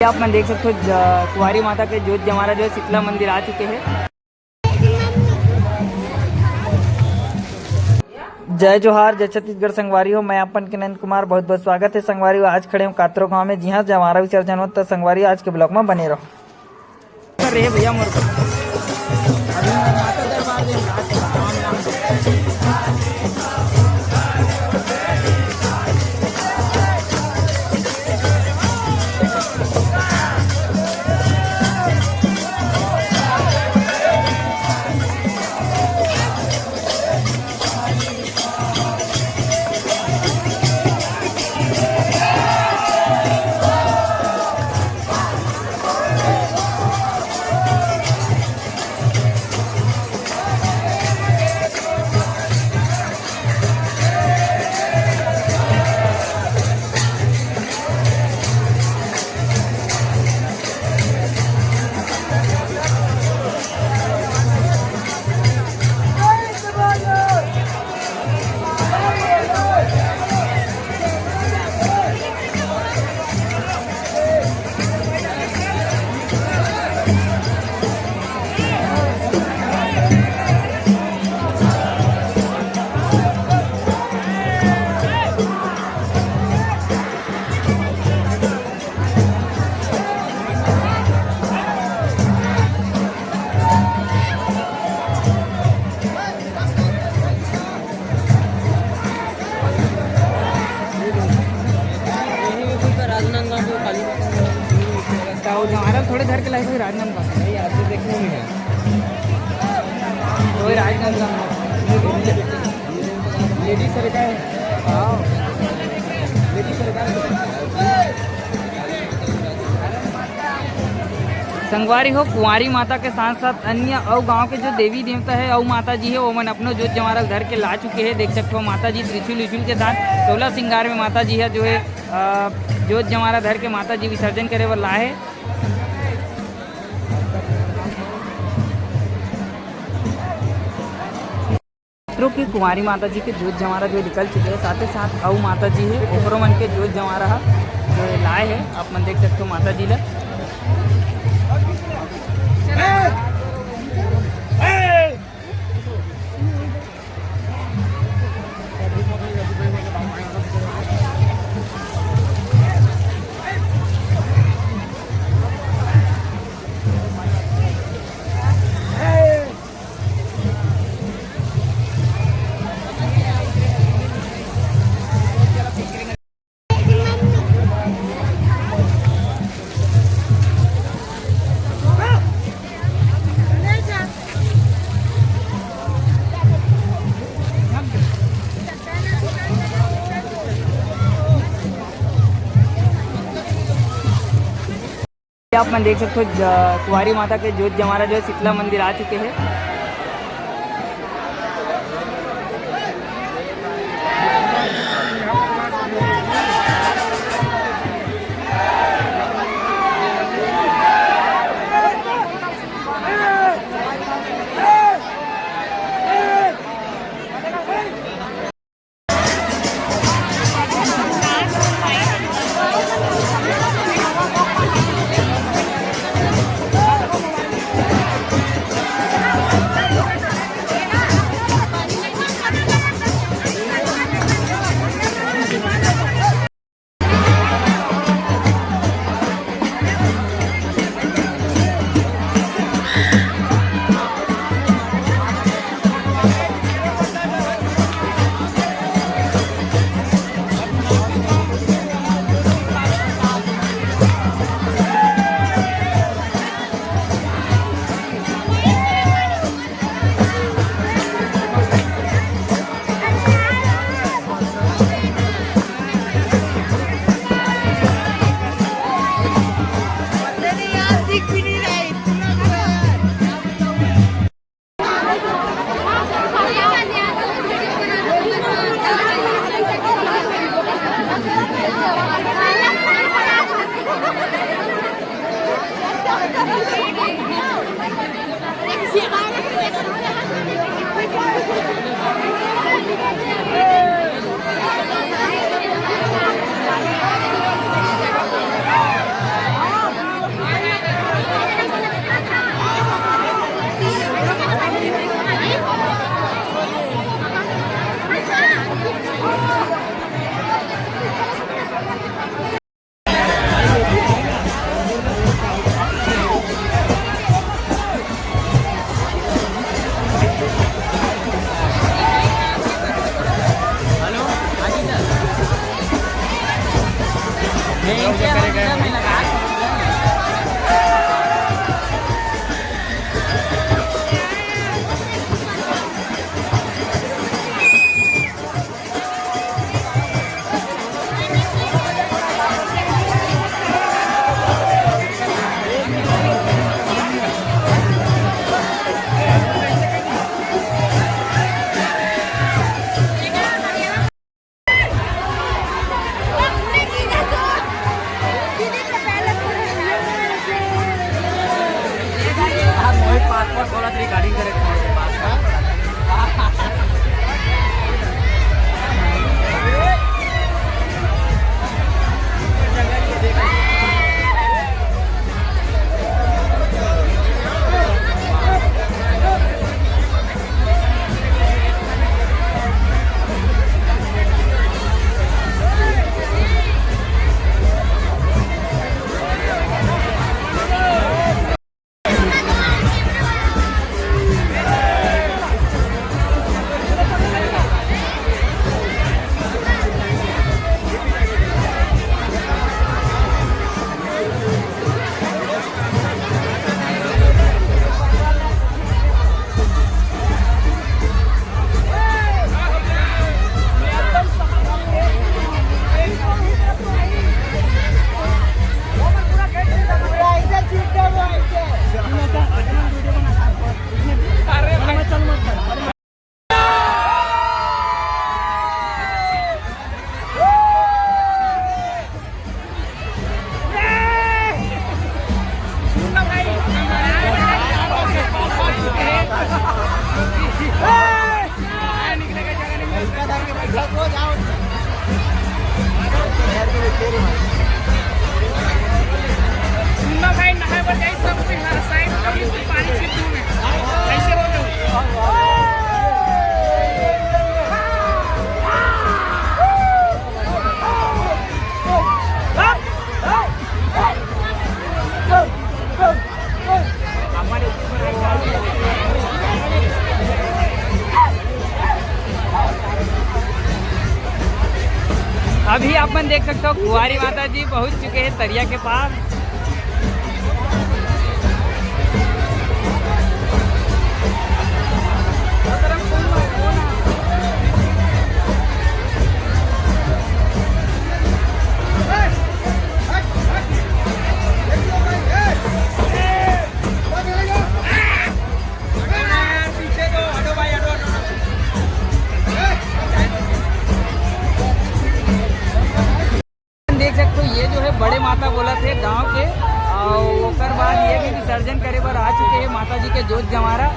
आप मैं देख सकते हो कुंवारी माता के जोत हमारा जो है शीतला मंदिर आ चुके हैं। जय जोहार, जय छत्तीसगढ़ संगवारी हो। मैं अपन के नंद कुमार, बहुत बहुत स्वागत है संगवारी हो। आज खड़े हम कातरो गांव में, जी हाँ, जब हमारा विसर्जन होता है संगवारी। आज के ब्लॉग में बने रहो। कर रहे भैया मोर को अभी माता दरबार में हमारा थोड़े घर के लाइफ में राजनांदगांव नहीं आते देखने में है। वही राजनांदगांव लेडी सरकार। हाँ, लेडी सरकार संगवारी हो। कुंवारी माता के साथ साथ अन्य और गांव के जो देवी देवता है और माता जी है वो मन अपनो जोत जमारा घर के ला चुके हैं। देख सकते हो माता जी त्रिशूल विशूल के साथ 16 श्रृंगार में माता जी है जो है जोत जमारा घर के माता जी विसर्जन करे वर लाए। की कुंवारी माता जी के जोत जमारा जो निकल चुके हैं, साथ ही साथ औ माता जी है ओकरो मन के जोत जमारा जो लाए है। आप मन देख सकते हो माता जी ला। आप मैं देख सकते हो कुंवारी माता के जोत जमारा जो है शीतला मंदिर आ चुके हैं। पासपोर्ट थोड़ा सा रिकॉर्डिंग करे अभी आप मन देख सकते हो कुंवारी माता जी पहुंच चुके हैं तरिया के पास। देख सकते हो ये जो है बड़े माता बोला थे गांव के, और ओकर बाद ये भी विसर्जन करे बर आ चुके हैं माता जी के जोत जमारा।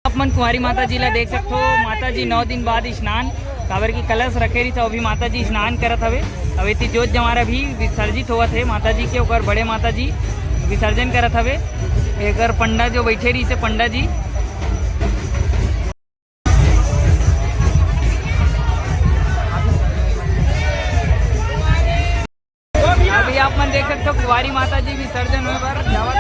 अपन कुंवारी माता जी ला देख सकते हो, माता जी 9 दिन बाद स्नान काबर की कलश रखे रही, तो अभी माता जी स्नान करत हवे। अभी ती जोत जमारा भी विसर्जित होवत है माता जी के, ओकर बड़े माता जी विसर्जन करत हवे। एकर पंडा जो बैठे रही से पंडा जी अभी आप मन देख सकते हो कुंवारी माता जी विसर्जन होने पर जावत।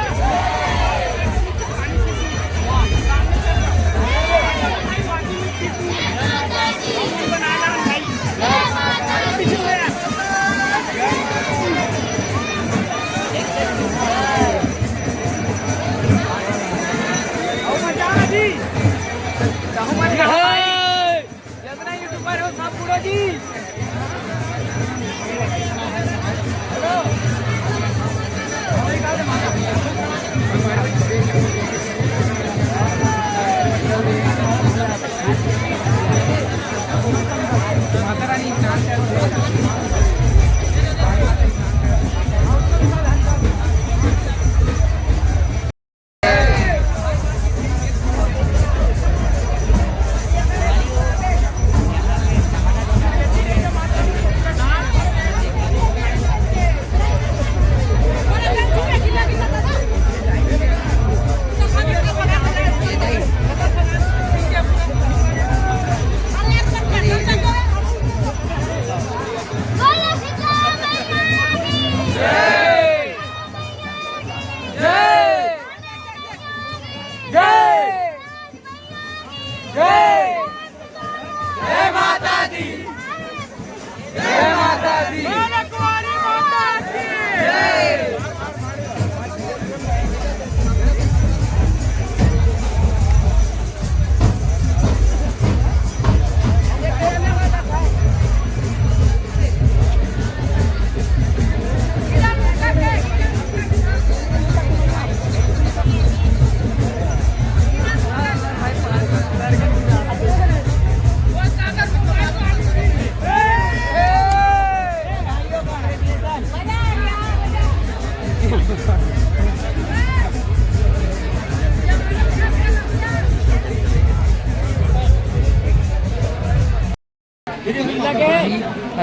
जितना यूट्यूबर हो सब पूरा जी माता रानी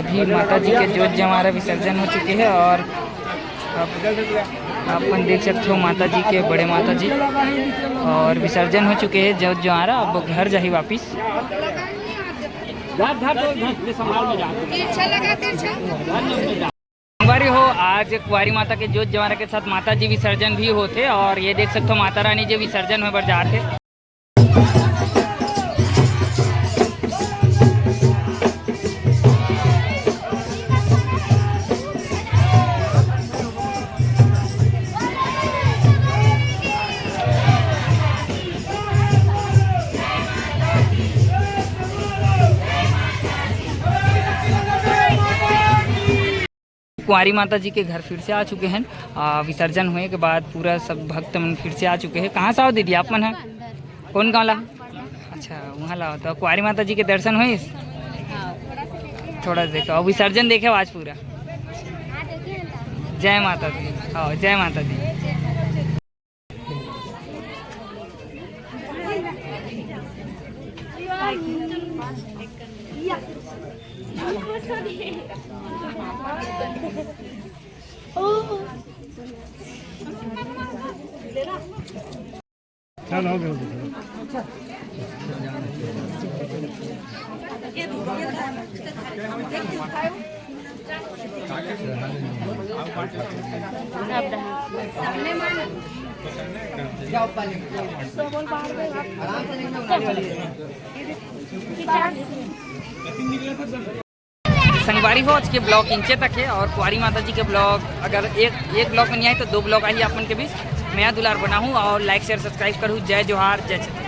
अभी माता जी के जोत जमारा विसर्जन हो चुके हैं और अपन देख सकते हो माता जी के बड़े माता जी और विसर्जन हो चुके हैं जोत जमारा। अब घर जाही वापिस। कुंवारी हो आज कुंवारी माता के जोत जमारा के साथ माता जी विसर्जन भी होते और ये देख सकते हो माता रानी जी विसर्जन में बर जाते। कुंवारी माता जी के घर फिर से आ चुके हैं। विसर्जन होने के बाद पूरा सब भक्त मन फिर से आ चुके हैं। कहाँ से आओ दीदी आप मन है? कौन गाँव ला? अच्छा वहाँ लाओ। तो कुंवारी माता जी के दर्शन हुए? थोड़ा देखो और विसर्जन देखे आज पूरा। जय माता दी। हाँ जय माता दी। संगवारी हो आज के ब्लॉग इंचे तक है और कुंवारी माता जी के ब्लॉग अगर एक ब्लॉग में नहीं आए तो 2 ब्लॉग आई अपन के बीच। मैं दुलार बना हूँ और लाइक शेयर सब्सक्राइब करूँ। जय जोहार जय छत्रपति।